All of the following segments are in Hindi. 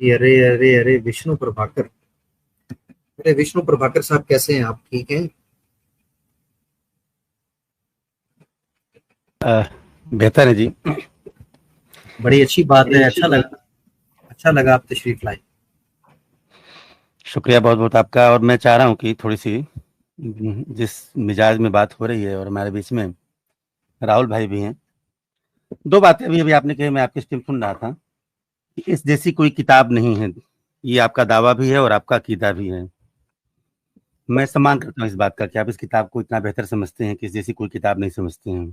अरे अरे अरे विष्णु प्रभाकर। अरे विष्णु प्रभाकर साहब, कैसे हैं आप? ठीक हैं? बेहतर है जी। बड़ी अच्छी बात है। अच्छा लगा आप तशरीफ लाए। शुक्रिया बहुत बहुत आपका। और मैं चाह रहा हूँ कि थोड़ी सी जिस मिजाज में बात हो रही है, और हमारे बीच में राहुल भाई भी हैं, दो बातें अभी अभी आपने कही, मैं आपकी स्ट्रीम सुन रहा था कि इस जैसी कोई किताब नहीं है। ये आपका दावा भी है और आपका अकीदा भी है। मैं सम्मान करता हूँ इस बात का कि आप इस किताब को इतना बेहतर समझते हैं कि इस जैसी कोई किताब नहीं समझते हैं।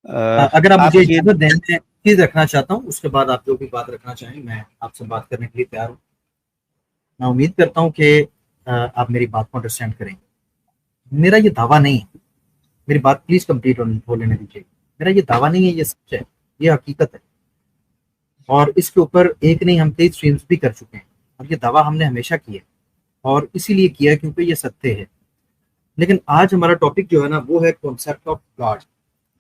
अगर आप आप मुझे ये इजाजत दें, मैं चीज रखना चाहता हूँ, उसके बाद आप जो भी बात रखना चाहें मैं आपसे बात करने के लिए तैयार हूँ। मैं उम्मीद करता हूँ कि आप मेरी बात को अंडरस्टैंड करेंगे। मेरा ये दावा नहीं है। मेरी बात प्लीज कंप्लीट हो लेने दीजिए। मेरा ये दावा नहीं है, ये सच है, ये हकीकत है। और इसके ऊपर एक नहीं, हम कई स्ट्रीम्स भी कर चुके हैं। और ये दावा हमने हमेशा किया है, और इसीलिए किया है क्योंकि ये सत्य है। लेकिन आज हमारा टॉपिक जो है ना, वो है कॉन्सेप्ट ऑफ गॉड।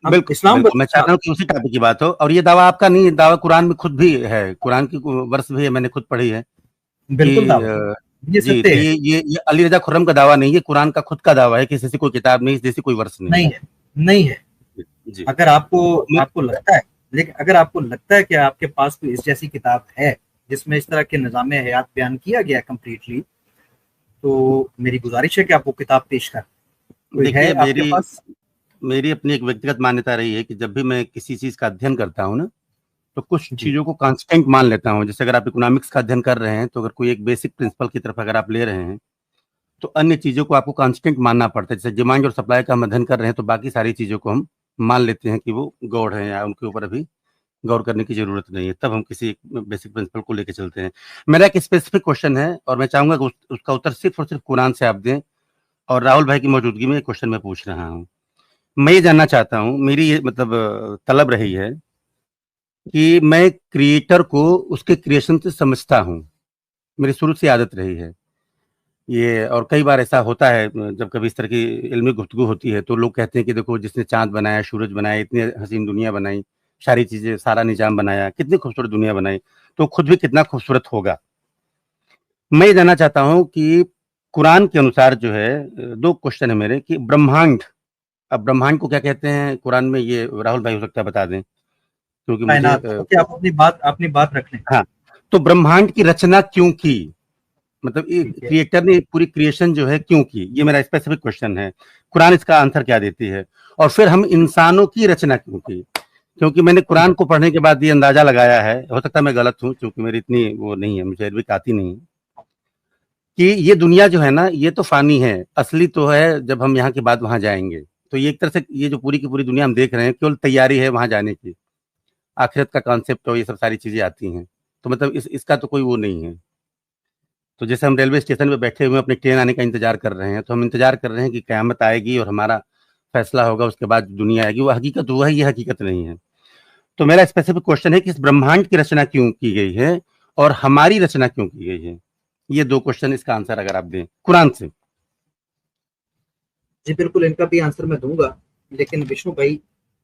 हम बिल्कुल इस्लाम बिल्कुल, मैं वर्सेस चाह रहा हूँ कि उसी टॉपिक की बात हो। और ये दावा आपका नहीं, दावा कुरान में खुद भी है, कुरान की वर्ष भी है, मैंने खुद पढ़ी है बिल्कुल कि दावा, ये जी। सत्य तो है। ये अली रजा खुर्रम का दावा नहीं है, कुरान का खुद का दावा है कि जैसी कोई किताब नहीं, जैसी कोई वर्ष नहीं। नहीं है, नहीं है। जी। अगर आपको तो आपको लगता है, लेकिन अगर आपको लगता है कि आपके पास कोई इस जैसी किताब है जिसमें इस तरह के निज़ाम हयात बयान किया गया है कम्प्लीटली, तो मेरी गुजारिश है कि आप वो किताब पेश करें। कोई है देखिए, आपके मेरी पास? मेरी अपनी एक व्यक्तिगत मान्यता रही है कि जब भी मैं किसी चीज का अध्ययन करता हूँ ना, तो कुछ जी चीजों को कांस्टेंट मान लेता हूँ। जैसे अगर आप इकोनॉमिक्स का अध्ययन कर रहे हैं, तो अगर कोई एक बेसिक प्रिंसिपल की तरफ अगर आप ले रहे हैं, तो अन्य चीजों को आपको कांस्टेंट मानना पड़ता है। जैसे डिमांड और सप्लाई का हम अध्ययन कर रहे हैं, तो बाकी सारी चीजों को हम मान लेते हैं कि वो गॉड है, या उनके ऊपर अभी गौर करने की जरूरत नहीं है। तब हम किसी बेसिक प्रिंसिपल को लेकर चलते हैं। मेरा एक स्पेसिफिक क्वेश्चन है, और मैं चाहूंगा कि उसका उत्तर सिर्फ और सिर्फ कुरान से आप दें। और राहुल भाई की मौजूदगी में क्वेश्चन मैं पूछ रहा हूँ। मैं ये जानना चाहता हूँ, मेरी ये मतलब तलब रही है कि मैं क्रिएटर को उसके क्रिएशन से समझता हूँ। मेरी शुरू से आदत रही है ये। और कई बार ऐसा होता है, जब कभी इस तरह की इल्मी गुफ्तगू होती है, तो लोग कहते हैं कि देखो, जिसने चांद बनाया, सूरज बनाया, इतनी हसीन दुनिया बनाई, सारी चीजें, सारा निजाम बनाया, कितनी खूबसूरत दुनिया बनाई, तो खुद भी कितना खूबसूरत होगा। मैं ये जानना चाहता हूँ कि कुरान के अनुसार जो है, दो क्वेश्चन है मेरे कि ब्रह्मांड, अब ब्रह्मांड को क्या कहते हैं कुरान में, ये राहुल भाई हो सकता है बता दें, क्योंकि मुझे कायनात, ओके, आप अपनी बात रख लें। हाँ। तो ब्रह्मांड की रचना क्यों की, मतलब ये ठीक है। क्रिएटर ने पूरी क्रिएशन जो है क्यों की, ये मेरा स्पेसिफिक क्वेश्चन है। कुरान इसका आंसर क्या देती है? और फिर हम इंसानों की रचना क्यों की? क्योंकि मैंने कुरान को पढ़ने के बाद ये अंदाजा लगाया है, हो सकता है मैं गलत हूँ, क्योंकि मेरी इतनी वो नहीं है, मुझे अरबिक आती नहीं है, कि ये दुनिया जो है ना, ये तो फानी है, असली तो है जब हम यहाँ के बाद वहां जाएंगे। तो ये एक तरह से ये जो पूरी की पूरी दुनिया हम देख रहे हैं, केवल तैयारी है वहां जाने की। आखिरत का कॉन्सेप्ट और ये सब सारी चीजें आती हैं, तो मतलब इसका तो कोई वो नहीं है। तो जैसे हम रेलवे स्टेशन पे बैठे हुए अपनी ट्रेन आने का इंतजार कर रहे हैं, तो हम इंतजार कर रहे हैं कि कयामत आएगी और हमारा फैसला होगा, उसके बाद दुनिया आएगी। वो हकीकत हुआ है, ये हकीकत नहीं है। तो मेरा स्पेसिफिक क्वेश्चन है कि इस ब्रह्मांड की रचना क्यों की गई है और हमारी रचना क्यों की गई है? ये दो क्वेश्चन, इसका आंसर अगर आप दें कुरान से। जी बिल्कुल, इनका भी आंसर मैं दूंगा। लेकिन विष्णु भाई,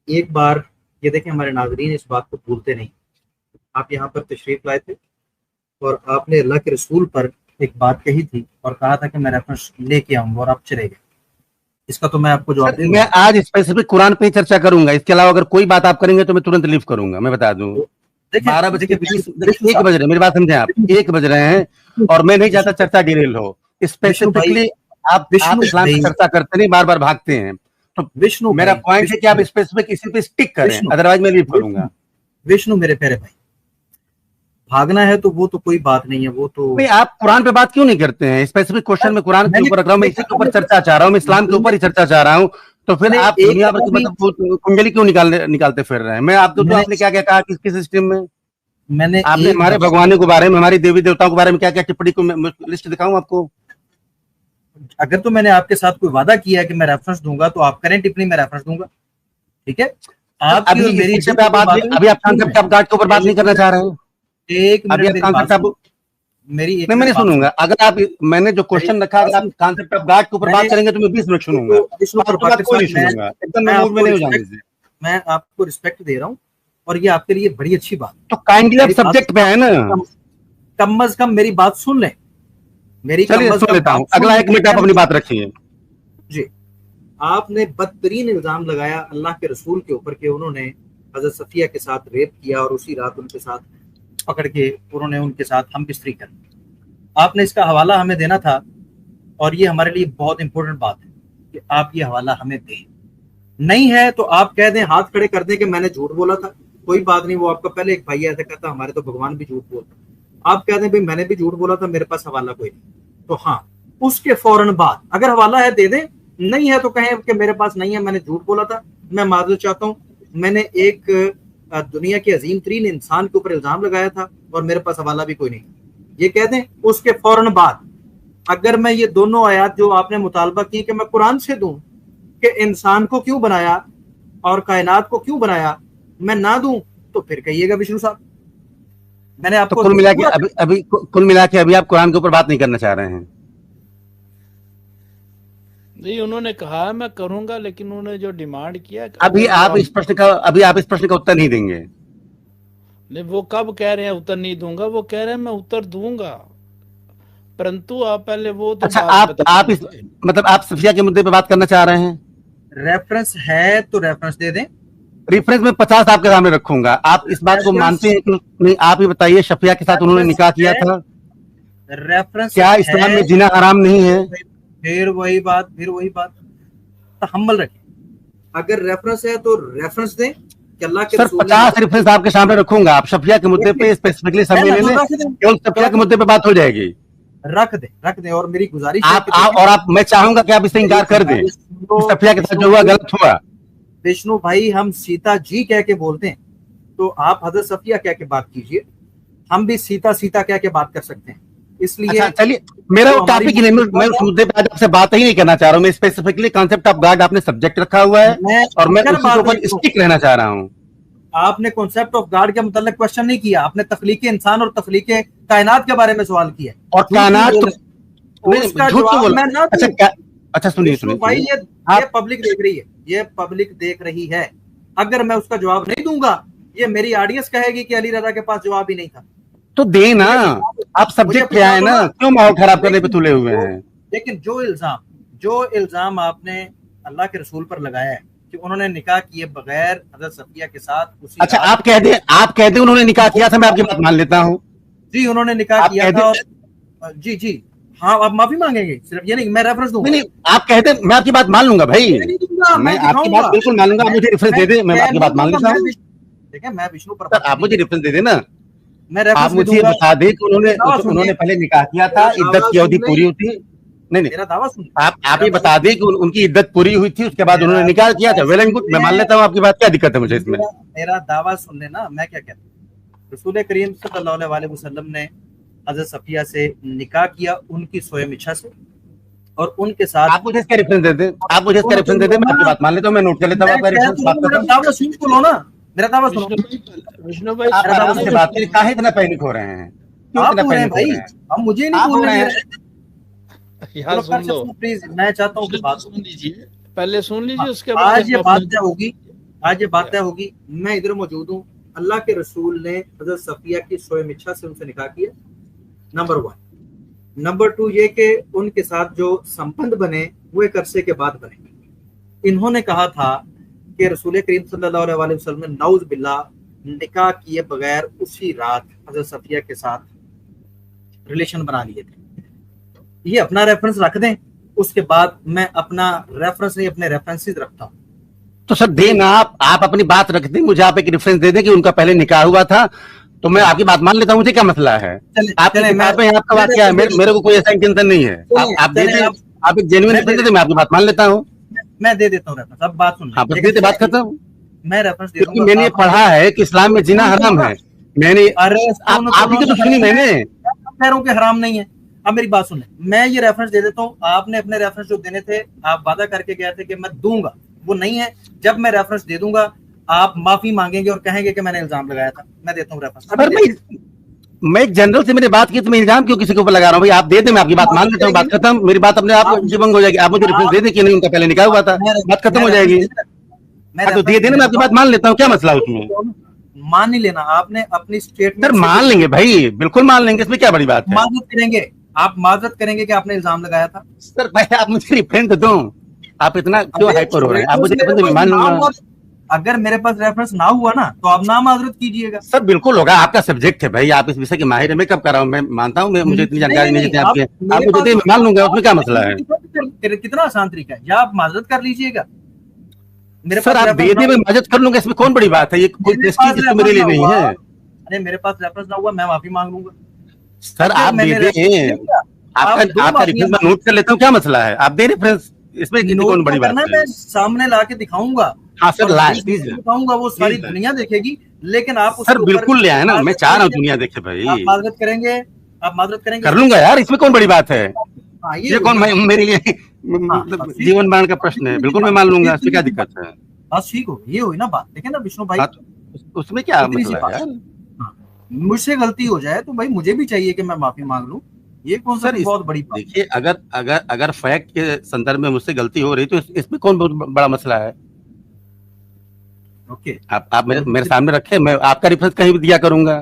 एक बार ये देखें, हमारे नाजरीन इस बात को भूलते नहीं। आप यहाँ पर तशरीफ लाए थे और आपने अल्लाह के रसूल पर एक बात कही थी और कहा था कि मैं रेफरेंस लेके आऊंगा, और आप चले गए। इसका तो मैं आपको जवाब सर, दे मैं दूंगा। आज स्पेसिफिक कुरान पे ही चर्चा करूंगा। इसके अलावा अगर कोई बात आप करेंगे तो मैं तुरंत लीव करूंगा, मैं बता दूं। तो देखें, बारह बज के देखिए विष्णु तीस विष्णु एक साहब, बज रहे, मेरी बात समझे आप, विष्णु 1 बज रहे हैं, और मैं नहीं चाहता विष्णु चर्चा डिरेल हो। विष्णु भाई, स्पेसिफिकली आप विष्णु इस्लाम भाई, की चर्चा करते नहीं, बार बार भागते हैं। तो विष्णु मेरा भाई, पॉइंट है कि विष्णु आप भाई, स्पेसिफिक इसी पे स्टिक करें, विष्णु अदरवाइज मैं लीव विष्णु करूंगा। विष्णु मेरे प्यारे भाई, भागना है तो वो तो कोई बात नहीं है, वो तो भाई, आप कुरान पे बात क्यों नहीं करते हैं? स्पेसिफिक क्वेश्चन में कुरान के मैंने ऊपर रख रहा हूँ, मैं इसी देखा, के ऊपर चर्चा चाह रहा हूँ, मैं इस्लाम के ऊपर ही चर्चा चाह रहा हूँ। तो फिर मैंने आप एक दुनिया भर दफा की भी मतलब कुंडली क्यों निकालते फिर रहे हैं? मैं आप तो मैंने आपने क्या क्या कहा, किस सिस्टम में मैंने आपने एक हमारे दफा भगवानों के बारे में, हमारी देवी देवताओं के बारे में क्या क्या टिप्पणी को लिस्ट दिखाऊं आपको? अगर तो मैंने आपके साथ कोई वादा किया है कि मैं रेफरेंस दूंगा, तो आप करें टिप्पणी, मैं रेफरेंस दूंगा। ठीक है। आपकी अभी और इस मेरी विषय दिल पे की आप कोई बात नहीं, बात हुई अभी आप सुनो। कॉन्सेप्ट ऑफ गॉड के ऊपर बात नहीं करना चाह रहे हैं। एक अभी मिनट आप मेरी बात कॉन्सेप्ट सुनो। ऑफ मेरी एक नहीं, मैं मिनट नहीं बात सुनूंगा। सुनो। अगर आप, मैंने जो मेरी क्वेश्चन रखा, बात अगर आप सुनो। कॉन्सेप्ट ऑफ गॉड के ऊपर मैंने बात करेंगे तो मैं 20 मिनट सुनूंगा। विष्णु आपकी बात प्रभाकर कोई साहब, नहीं सुनूंगा, एकदम मैं मैं मूड में आपको नहीं हो जाने रिस्पेक्ट दीजिए। मैं आपको रिस्पेक्ट दे रहा हूँ। और ये आपके लिए बड़ी अच्छी बात। तो काइंडली आप सब्जेक्ट पे है ना, कम अज कम मेरी बात सुन लें, मेरी चलिए सुन लेता हूँ, अगला 1 मिनट आप अपनी बात रखिए जी। आपने बदतरीन इल्जाम लगाया अल्लाह के रसूल के ऊपर कि उन्होंने हजरत सफिया के साथ रेप किया और उसी रात उनके साथ पकड़ के उन्होंने उनके साथ हम बिस्तरी कर। आपने इसका हवाला हमें देना था और ये हमारे लिए बहुत इंपॉर्टेंट बात है कि आप ये हवाला हमें दें। नहीं है तो आप कह दें, हाथ खड़े कर दें कि मैंने झूठ बोला था, कोई बात नहीं। वो आपका पहले एक भाई ऐसा कहता, हमारे तो भगवान भी झूठ बोलता। आप कह दें भाई मैंने भी झूठ बोला था, मेरे पास हवाला कोई नहीं, तो हाँ उसके फौरन बाद अगर हवाला है दे दें, नहीं है तो कहें कि मेरे पास नहीं है, मैंने झूठ बोला था, मैं माजरत चाहता हूँ, मैंने एक दुनिया के अजीम तरीन इंसान के ऊपर इल्जाम लगाया था और मेरे पास हवाला भी कोई नहीं, ये कह दें। उसके फौरन बाद अगर मैं ये दोनों आयात जो आपने मुतालबा की कि मैं कुरान से दूं कि इंसान को क्यों बनाया और कायनात को क्यों बनाया, मैं ना दूं तो फिर कहिएगा विष्णु साहब मैंने आपको। तो कुल मिला के अभी आप कुरान के ऊपर बात नहीं करना चाह रहे हैं? नहीं, उन्होंने कहा मैं करूंगा, लेकिन उन्होंने जो डिमांड किया अभी आप इस प्रश्न का उत्तर नहीं देंगे। नहीं, वो कब कह रहे हैं उत्तर नहीं दूंगा, वो कह रहे हैं मैं उत्तर दूंगा, परंतु आप पहले वो तो अच्छा, आप इस मतलब आप सफिया के मुद्दे पे बात करना चाह रहे हैं? रेफरेंस है तो रेफरेंस दे दें। रेफरेंस में 50 आपके सामने रखूंगा, आप इस बात को मानते हैं कि नहीं? आप ही बताइए, शफिया के साथ उन्होंने निकाह किया था, रेफरेंस क्या इस्लाम में जिना हराम नहीं है? फिर वही बात तहम्मुल रखें। अगर रेफरेंस है तो रेफरेंस दें कि अल्लाह के सर 50 रेफरेंस आपके सामने रखूंगा, आप शफिया के मुद्दे पे स्पेसिफिकली समय ले लें, केवल शफिया के मुद्दे पे बात हो जाएगी। रख दें और मेरी गुजारिश आप मैं चाहूंगा कि आप इससे इंकार कर दें, सफिया के साथ जो हुआ गलत हुआ। विष्णु भाई, हम सीता जी कह के बोलते हैं, तो आप हजरत सफिया कह के बात कीजिए, हम भी सीता कह के बात कर सकते हैं। इसलिए अच्छा, चलिए, मेरा वो टॉपिक ही नहीं, मैं उस मुद्दे पे आज आपसे बात ही नहीं करना चाह रहा हूँ। मैं स्पेसिफिकली कॉन्सेप्ट ऑफ गॉड आपने सब्जेक्ट रखा हुआ है और मैं उसी के ऊपर स्टिक रहना चाह रहा हूँ। आपने कॉन्सेप्ट ऑफ गॉड के मतलब क्वेश्चन नहीं किया, आपने तख्लीक इंसान और तख्लीक कायनात के बारे में सवाल किया और कायनात अच्छा सुनिए भाई, ये पब्लिक देख रही है, ये पब्लिक देख रही है। अगर मैं उसका जवाब नहीं दूंगा, ये मेरी ऑडियंस कहेगी कि अली रजा के पास जवाब ही नहीं था। तो दे ना, आप सब्जेक्ट पे आए ना, क्यों माहौल खराब करने पे तुले हुए हैं? लेकिन जो इल्जाम आपने अल्लाह के रसूल पर लगाया है कि उन्होंने निकाह किए बगैर हजरत सफिया के साथ उसी। अच्छा, आप कह दे उन्होंने निकाह किया था, मैं आपकी बात मान लेता हूँ। जी, उन्होंने निकाह किया था और जी हाँ, आप माफी मांगेंगे, सिर्फ ये नहीं मैं रेफरेंस दूंगा। नहीं, आप कहते मैं आपकी बात मान लूंगा भाई, मैं आपकी बात बिल्कुल मान लूंगा। आप मुझे रेफरेंस दे दे, मैं आपकी बात मान लेता हूँ। देखिए, मैं विष्णु पर आप मुझे रेफरेंस दे देना, आप मुझे बता दें कि उन्होंने पहले निकाह किया था, इद्दत की अवधि पूरी हुई थी। नहीं, मेरा दावा सुनिए, आप ये बता दें कि उनकी इद्दत पूरी हुई थी, उसके बाद उन्होंने निकाह किया था। वेल एंड गुड, मैं मान लेता हूँ आपकी बात, क्या दिक्कत है मुझे इसमें? मेरा दावा सुन लेना, मैं क्या कहता हूँ। रसूल करीम सल्लल्लाहु अलैहि वसल्लम ने हजरत सफिया से निकाह किया उनकी स्वयं इच्छा से, और उनके साथ आप मुझे इसका रेफरेंस दे दें, मैं आपकी बात मान लेता हूँ, मैं नोट कर लेता हूँ आपका रेफरेंस। मेरा दावा सुन तो लो ना, मेरा दावा सुनो। विष्णु भाई, आप मुझसे बात करें, काहे इतना पैनिक हो रहे हैं? क्यों इतना पैनिक हो रहे हैं? हम मुझे नहीं बोल रहे हैं यार, सुन लो प्लीज, मैं चाहता हूँ कि बात सुन लीजिए, पहले सुन लीजिए, उसके बाद बाद आज ये बात तय होगी। मैं इधर मौजूद हूँ, अल्लाह के रसूल ने हजरत सफिया की स्वयं इच्छा से उनसे निकाह किया, नंबर 1। नंबर 2 ये कि उनके साथ जो संबंध बने वो एक अरसे के बाद बने। इन्होंने कहा था कि रसूल करीम सल्लल्लाहु अलैहि वसल्लम ने नाउज़ बिल्लाह निकाह किए बगैर उसी रात हजरत सफिया के साथ रिलेशन बना लिए थे। ये अपना रेफरेंस रख दें, उसके बाद मैं अपना रेफरेंस नहीं, अपने रेफरेंसेस रखता हूँ। तो सर देना, आप अपनी बात रख दें, मुझे आप एक रेफरेंस दे दें कि उनका पहले निकाह हुआ था, तो मैं आपकी बात मान लेता हूँ। मुझे क्या मसला है? आपकी किताब में आपका वाकया है, मेरे को कोई ऐसा इंटेंशन नहीं है। आप दे दें, आप एक जेन्युइन रेफरेंस दे दें, मैं आपकी बात मान लेता हूँ। मैं दे देता हूँ रेफरेंस, अब बात सुन। हाँ, बस दे बात खत्म। मैं रेफरेंस दे क्योंकि मैंने पढ़ा है कि इस्लाम में जिना हराम है। मैंने आप ही तो सुनी मैंने, कह रहा हूँ कि हराम नहीं है। अब मेरी बात सुन, मैं ये रेफरेंस दे देता हूँ। आपने अपने रेफरेंस जो देने थे, आप वादा करके गए थे कि मैं दूंगा, वो नहीं है। जब मैं रेफरेंस दे दूंगा, आप माफी मांगेंगे और कहेंगे कि मैंने इल्जाम लगाया था। मैं देता हूँ रेफरेंस। मैं एक जनरल से मैंने बात की, तो मैं इल्जाम क्यों किसी के ऊपर लगा रहा हूँ? भाई आप दे दें, मैं आपकी बात मान लेता हूँ, बात खत्म। मेरी बात अपने आप जीवंग हो जाएगी। आप मुझे रेफरेंस दे दें कि नहीं उनका पहले निकाह हुआ था, बात खत्म हो जाएगी। तो दे देना, मैं आपकी बात मान लेता हूँ, क्या मसला उसमें? मान नहीं लेना, आपने अपनी स्टेटमेंट सर मान लेंगे भाई, बिल्कुल मान लेंगे, इसमें क्या बड़ी बात है। माजरत करेंगे, आप माजरत करेंगे कि आपने इल्जाम लगाया था। सर भाई आप मुझे रेफरेंस दो, आप इतना क्यों हाइपर हो रहे हैं, आप मुझे रेफरेंस मान लूंगा। अगर मेरे पास रेफरेंस ना हुआ ना तो आप ना माजरत कीजिएगा। सर बिल्कुल होगा, आपका सब्जेक्ट है भाई, आप इस विषय के माहिर है, मैं कब कर रहा हूँ, मैं मानता हूँ, मैं मुझे इतनी जानकारी नहीं जितनी आपकी, आप मुझे देते मान लूंगा, उसमें क्या मसला है। कितना आसान तरीका है, या आप माजरत कर लीजिएगा। मेरे सर आप दे दे, मैं माजरत कर लूंगा, इसमें कौन बड़ी बात है, ये कोई प्रेस्टीज तो मेरे लिए नहीं है। अरे मेरे पास रेफरेंस ना हुआ, मैं माफी मांग लूंगा। सर आप दे दें, आपका रेफरेंस मैं नोट कर लेता हूँ, क्या मसला है, आप दे रेफरेंस, इसमें कौन बड़ी बात है। मैं सामने ला के दिखाऊंगा, हाँ सर दिखाऊंगा, वो सारी दुनिया देखेगी, लेकिन आप सर बिल्कुल ले आए ना, मैं चाह रहा हूँ दुनिया देखे भाई। आप माजरत करेंगे, आप माजरत करेंगे, कर लूंगा यार, इसमें कौन बड़ी बात है। ये कौन मेरे लिए जीवन मरण का प्रश्न है, बिल्कुल मैं मान लूंगा, इसमें क्या दिक्कत है। बात ठीक हो, ये हुई ना बात, देखें ना विष्णु भाई, उसमें क्या मसला है यार। मुझसे गलती हो जाए तो भाई मुझे भी चाहिए कि मैं माफी मांग लूं, ये कौन सा बहुत बड़ी बात। देखिए अगर फैक्ट के संदर्भ में मुझसे गलती हो रही तो इसमें कौन बहुत बड़ा मसला है। ओके आप मेरे सामने रखे, मैं आपका रेफरेंस कहीं भी दिया करूंगा,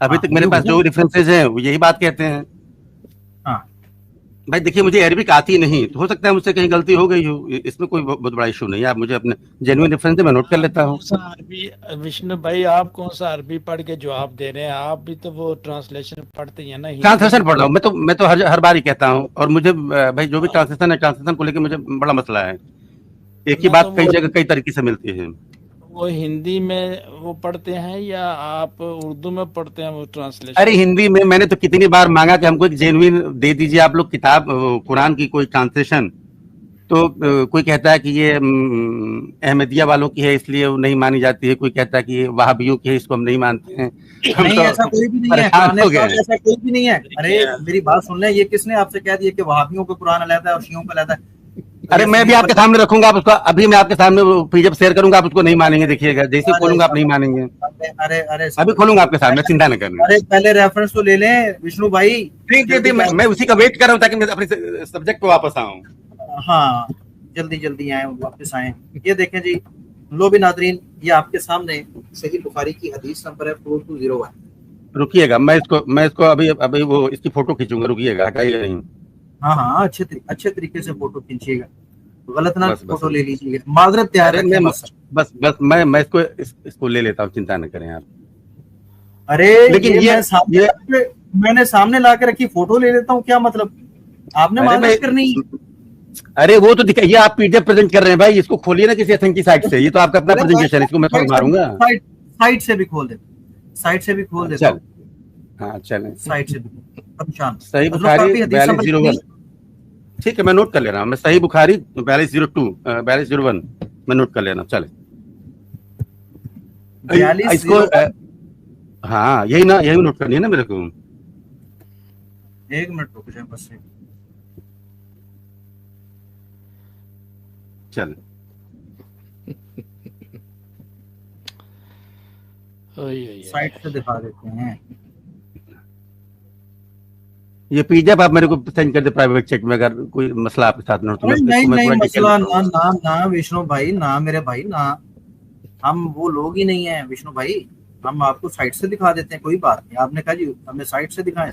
अभी तक मेरे पास जो रेफरेंसेज हैं वो यही बात कहते हैं। भाई देखिए मुझे अरबिक आती नहीं, तो हो सकता है मुझसे कहीं गलती हो गई हो, इसमें कोई बहुत बड़ा इशू नहीं है, आप मुझे अपने जेन्युइन रेफरेंस मैं नोट कर लेता हूँ। विष्णु भाई आप कौन सा अरबी पढ़ के जवाब दे रहे हैं, आप भी तो वो ट्रांसलेशन पढ़ते हैं ना। ट्रांसलेशन पढ़ रहा हूँ मैं तो हर बार ही कहता हूँ, और मुझे भाई जो भी ट्रांसलेशन है, ट्रांसलेशन को लेकर मुझे बड़ा मसला है, एक ही बात कई जगह कई तरीके से मिलती है। वो हिंदी में वो पढ़ते हैं या आप उर्दू में पढ़ते हैं वो ट्रांसलेशन। अरे हिंदी में, मैंने तो कितनी बार मांगा कि हमको एक जेन्युइन दे दीजिए आप लोग किताब, कुरान की कोई ट्रांसलेशन, तो कोई कहता है कि ये अहमदिया वालों की है इसलिए वो नहीं मानी जाती है, कोई कहता है कि ये वहाबियों की है इसको हम नहीं मानते हैं। नहीं ऐसा कोई भी नहीं है, ऐसा कोई भी नहीं है। अरे मेरी बात सुन लें, ये किसने आपसे कह दिया कि वहाबियों को कुरान अलग है और शियों का अलग है। अरे मैं भी आपके सामने रखूंगा, आप उसको अभी मैं आपके सामने पीडीएफ शेयर करूंगा, आप उसको नहीं मानेंगे, देखिएगा जैसे खोलूंगा आप नहीं मानेंगे। अरे अरे अभी खोलूंगा आपके सामने, चिंता न करना। अरे पहले रेफरेंस तो ले लें विष्णु भाई। ठीक मैं उसी का वेट कर रहा हूँ ताकि मैं अपने सब्जेक्ट पे वापस आऊँ। हाँ जल्दी आए, वापस आए। ये देखें जी लो भी नादरीन, ये आपके सामने सही बुखारी की हदीस नंबर है 4201। रुकिएगा मैं इसको अभी वो इसकी फोटो खींचूंगा, रुकिएगा हटाइएगा नहीं। हाँ अच्छे तरीके से फोटो खींचिएगा, गलत ना फोटो ले लीजिएगा, माजरत तैयार है। बस मैं इसको ले लेता हूँ, चिंता न करें आप। अरे लेकिन मैंने सामने ला के रखी फोटो ले लेता हूँ, क्या मतलब आपने माजरत करनी। अरे वो तो दिखाइए, आप पीडीएफ प्रेजेंट कर रहे हैं भाई, इसको खोलिए ना किसी अथेंटिक साइट से, ये तो आपका अपना प्रेजेंटेशन है, इसको मैं थोड़ा मारूंगा। साइट से भी खोल देता हूँ। हाँ चलें, साइट से भी सही बुखारी 4201, ठीक है मैं नोट कर ले रहा हूँ, मैं सही बुखारी 4201 मैं नोट कर ले रहा हूँ। चले इसको हाँ यही नोट करनी है ना मेरे को। एक मिनट रुक जाए बस। चल साइट से दिखा देते हैं। ये पीडीएफ आप मेरे को सेंड कर दे प्राइवेट चैट में, अगर कोई मसला आपके साथ ना हो तो। नहीं मसला ना विष्णु भाई, ना मेरे भाई, ना हम वो लोग ही नहीं है विष्णु भाई, हम आपको साइट से दिखा देते हैं, कोई बात नहीं। आपने कहा जी हमें साइट से दिखाएं,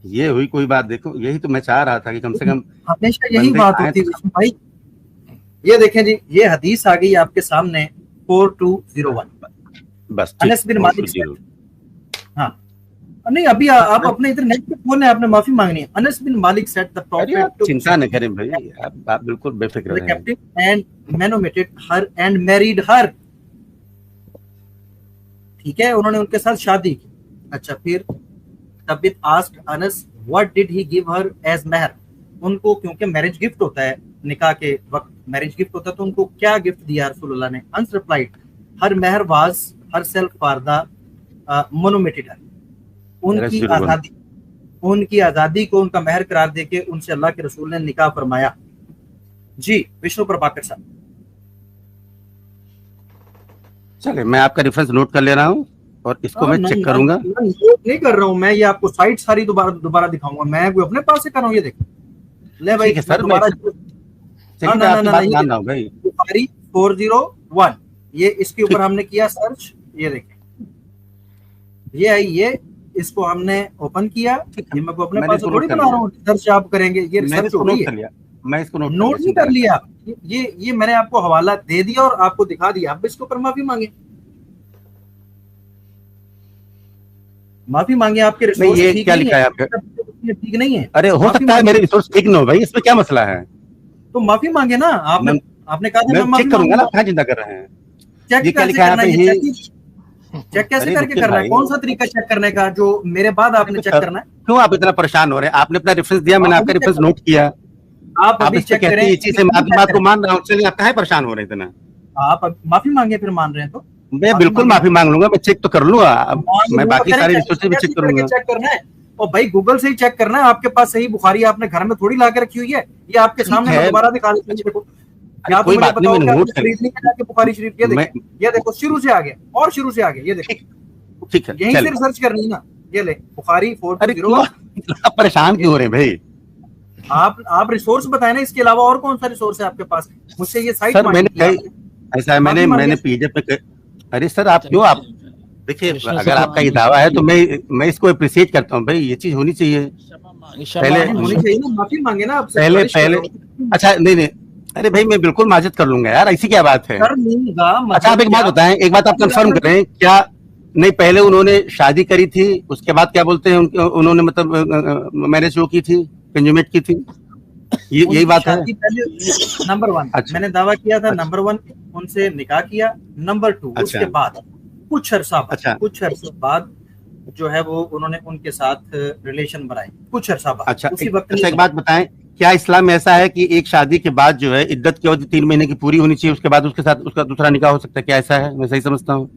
ये हुई कोई बात, देखो यही तो मैं चाह रहा था कि कम से कम हमेशा यही बात होती है विष्णु भाई। ये देखें जी, ये हदीस आ गई आपके सामने 4201, बस अनस बिन मालिक। हाँ नहीं अभी आप अपने इधर नेट पे खोलने, आपने माफी मांगनी है। अनस बिन मालिक सेड द प्रॉफिट, चिंता न करें भाई, आप बिल्कुल बेफिक्र रहें। Captive and manumitted her and married her, ठीक है, उन्होंने उनके साथ शादी की। अच्छा फिर तबियत asked Anas what did he give her as mahr, उनको क्योंकि मैरिज गिफ्ट होता है, निकाह के वक्त मैरिज गिफ्ट होता है, तो उनको क्या गिफ्ट दिया रसूलुल्लाह ने। Anas replied her mahr was herself for the manumitted her, उनकी आजादी को उनका महर करार देके उनसे अल्लाह के रसूल ने निकाह फरमाया। जी विष्णु प्रभाकर साहब। चले मैं आपका रेफरेंस नोट कर ले रहा हूँ और इसको मैं चेक करूंगा। नहीं कर रहा हूँ मैं, ये आपको साइट सारी दोबारा दिखाऊंगा, मैं कोई अपने पास से कर रहा हूँ। ये देखो ले भाई सर, बुखारी 401 ये इसके ऊपर हमने किया सर्च, ये देखें ये आई, ये इसको हमने ओपन किया, ये मैं अपने पास थोड़ी बना रहा हूँ, सर्च आप करेंगे, ये रिसर्च हो रही है, मैं इसको नोट नहीं कर लिया, ये मैंने आपको हवाला दे दिया और आपको दिखा दिया, आप इसके ऊपर माफी मांगे, माफी मांगे, आपके रिसोर्स ये क्या लिखा है आपके, ठीक नहीं है। अरे हो सकता है मेरे रिसोर्स ठीक न हो भाई, इसमें क्या मसला है, तो माफी मांगे ना, आपने कहा था मैं चेक करूंगा ना, कहाँ चिंता कर रहे हैं, चेक कैसे करना है, चेक कैसे करके करना है, कौन सा तरीका चेक करने का जो मेरे बाद आपने चेक करना है? क्यों आप इतना परेशान हो रहे हैं, आपने अपना रेफरेंस दिया, मैंने आपका रेफरेंस नोट किया, आप अभी चेक करें, ये चीज आपकी बात को मान रहा हूँ, चलिए आप कहाँ परेशान हो रहे हैं इतना, आप माफी मांगे फिर मान रहे हैं तो मैं बिल्कुल माफी मांग लूंगा, मैं चेक तो कर लूंगा, मैं बाकी सारे रिसोर्सेज भी चेक करूंगा, चेक करना है और भाई गूगल से ही चेक करना है, आपके पास सही बुखारी आपने घर में थोड़ी ला के रखी हुई है, ये आपके सामने मैं दोबारा दिखा देता हूं, देखो कोई बात नहीं, मैंने नोट कर लिया बुखारी शरीफ, ये देखो शुरू से आगे और शुरू से आगे, ये देखो ठीक है, यहीं से रिसर्च करनी है ना, ये ले बुखारी 420। परेशान क्यों हो रहे भाई, आप रिसोर्स बताए ना, इसके अलावा और कौन सा रिसोर्स है आपके पास, मुझसे ये साइट ऐसा है, मैंने पीडीएफ में, अरे सर आप क्यों, आप देखिए अगर आपका ये दावा है तो मैं इसको अप्रिशिएट करता हूँ भाई, ये चीज होनी चाहिए, पहले होनी चाहिए ना, माफी मांगे ना आपसे, पहले अच्छा नहीं, अरे भाई मैं बिल्कुल माजिद कर लूंगा यार, ऐसी क्या बात है, अच्छा आप एक बात बताएं, एक बात आप कंफर्म करें क्या, नहीं पहले उन्होंने शादी करी थी, उसके बाद क्या बोलते हैं उन्होंने मतलब मैरिज वो की थी, कंज्यूमेट की थी, यही बात है, नंबर 1 अच्छा, मैंने दावा किया था, नंबर 1 उनसे निकाह किया, नंबर 2 उसके बाद कुछ अरसा बाद जो है वो उन्होंने उनके साथ रिलेशन बनाए, कुछ अरसा बाद, अच्छा उसी वक्त एक बात बताएं, क्या इस्लाम में ऐसा है कि एक शादी के बाद जो है इद्दत की अवधि 3 महीने की पूरी होनी चाहिए, उसके बाद उसके साथ उसका दूसरा निकाह हो सकता है, क्या ऐसा है, मैं सही समझता हूँ?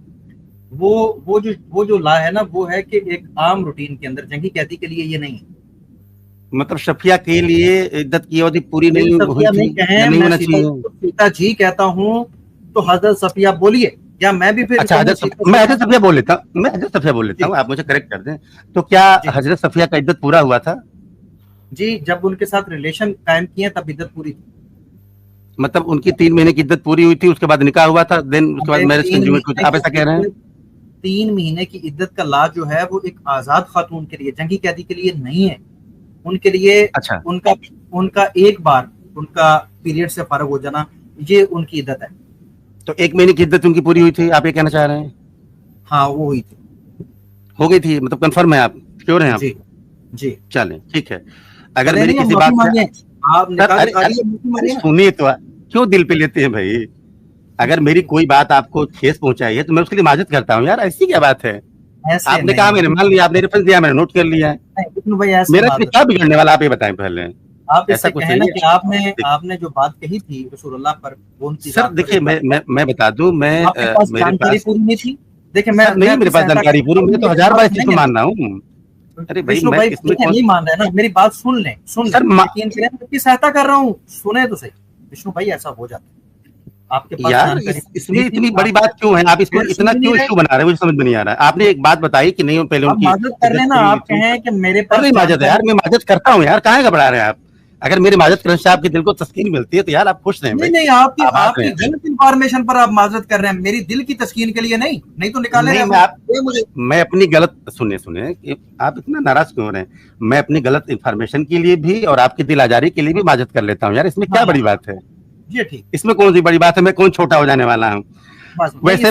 वो जो ला है ना, वो है कि एक आम रूटीन के अंदर, जंगी कैदी के लिए ये नहीं है, मतलब शफिया के लिए इद्दत की अवधि पूरी नहीं हुई थी, नहीं होना चाहिए, सीता जी कहता हूँ तो हजरत सफिया बोलिए, या मैं भी फिर अच्छा मैं हजरत सफिया बोल लेता हूँ, आप मुझे करेक्ट कर दें, तो क्या हजरत सफिया का इद्दत पूरा हुआ था? जी, जब उनके साथ रिलेशन कायम किए तब इद्दत पूरी थी, मतलब उनकी 3 महीने की इद्दत पूरी हुई थी, उसके बाद निकाह हुआ था, देन उसके बाद मैरिज कंज्यूमेट हुई थी, आप ऐसा कह रहे हैं? 3 महीने की इद्दत का ला जो है वो एक आजाद खातून के लिए, जंगी कैदी के लिए नहीं है, उनके लिए अच्छा, उनका एक बार उनका पीरियड से फर्क हो जाना, ये उनकी इद्दत है, तो 1 महीने की इद्दत उनकी पूरी हुई थी, आप ये कहना चाह रहे हैं? हाँ वो हुई थी, हो गई थी, मतलब कंफर्म है, आप श्योर हैं आप? जी चलें ठीक है, अगर मेरी किसी बात से सुनिए तो क्यों दिल पे लेते हैं भाई, अगर मेरी कोई बात आपको ठेस पहुंचाई है तो मैं उसके लिए माजत करता हूँ यार, ऐसी क्या बात है, आपने कहा मैंने मान लिया, आपने रेफरेंस दिया मैंने नोट कर लिया है, मेरा इसमें क्या बिगड़ने वाला, आप ये बताएं पहले, आप ऐसा कुछ है ना कि आपने जो बात कही थी रसूलुल्लाह पर, वो उनकी सर देखिए मैं बता दूं, मैं जानकारी पूरी नहीं थी, देखिए मैं नहीं, मेरे पास जानकारी पूरी, मैं तो 1000 बार इस चीज को मान रहा हूँ, अरे भाई मैं इसमें नहीं मान रहे ना, मेरी बात सुन लें सर, यकीन करें आपकी सहायता कर रहा हूँ, सुने तो सही विष्णु भाई, ऐसा हो जाता है आपके पास यार, इसमें इतनी बड़ी बात क्यों है, आप इसको इतना क्यों इश्यू बना रहे हो, मुझे समझ में नहीं आ रहा है, आपने एक बात बताई कि नहीं पहले उनकी माजत कर लेना, आप कहें कि मेरे पास नहीं माजत है यार, मैं माजत करता हूँ यार, कहाँ घबरा रहे हैं आप, अगर मेरी माजत करने से आपके दिल को तस्कीन मिलती है तो यार आप खुश रहें। नहीं, आपकी गलत इंफॉर्मेशन पर आप माजरत कर रहे हैं, मेरी दिल की तस्कीन के लिए नहीं तो निकाले मुझे। मैं अपनी गलत सुने आप इतना नाराज क्यों हो रहे हैं, मैं अपनी गलत इंफॉर्मेशन के लिए भी और आपकी दिल आजारी के लिए भी माजरत कर लेता हूँ यार, इसमें क्या बड़ी बात है, जी ठीक, इसमें कौन सी बड़ी बात है, मैं कौन छोटा हो जाने वाला हूँ, वैसे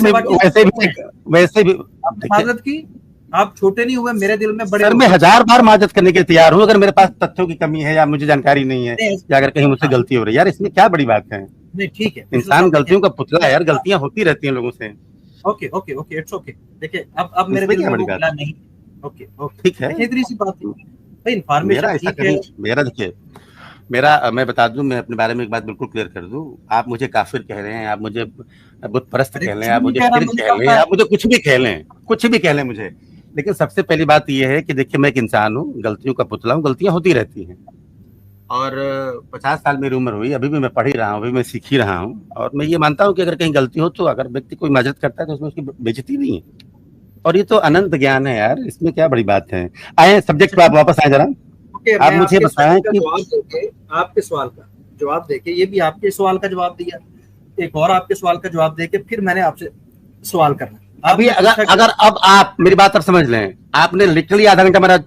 भी माजरत की आप छोटे नहीं हुए, मेरे दिल में बड़े, सर मैं 1000 बार माजत करने के तैयार हूँ, अगर मेरे पास तथ्यों की कमी है या मुझे जानकारी नहीं है या अगर कहीं मुझसे गलती हो रही है यार, इसमें क्या बड़ी बात है, नहीं ठीक है, इंसान गलतियों का पुतला है यार, गलतियां होती रहती हैं लोगों से, ओके इट्स ओके, देखिए अब मेरे दिल में बड़ी बात नहीं, ओके ठीक है, इतनी सी बात है भाई, इंफॉर्मेशन ठीक है, मेरा देखिए मैं बता दूं, मैं अपने बारे में एक बात बिल्कुल क्लियर कर दूं, आप मुझे काफिर कह रहे हैं, आप मुझे बुत परस्त कह लें, आप मुझे शिर्क कह लें, आप मुझे कुछ भी कह लें मुझे, लेकिन सबसे पहली बात यह है कि देखिए मैं एक इंसान हूँ, गलतियों का पुतला हूँ, गलतियां होती रहती हैं, और 50 साल मेरी उम्र हुई, अभी भी मैं पढ़ ही रहा हूँ, अभी मैं सीख ही रहा हूँ, और मैं ये मानता हूँ कि अगर कहीं गलती हो तो अगर व्यक्ति कोई माजरत करता है तो उसमें उसकी बेइज्जती नहीं है, और ये तो अनंत ज्ञान है यार, इसमें क्या बड़ी बात है। आए सब्जेक्ट पे आप वापस आए जरा, आप मुझे बताएं कि आपके सवाल का जवाब देके, ये भी आपके सवाल का जवाब दिया एक और आपके सवाल का जवाब देके फिर मैंने आपसे सवाल करना। अभी अगर अब आप मेरी बात समझ लें, आपने लिटरली आधा घंटा मेरा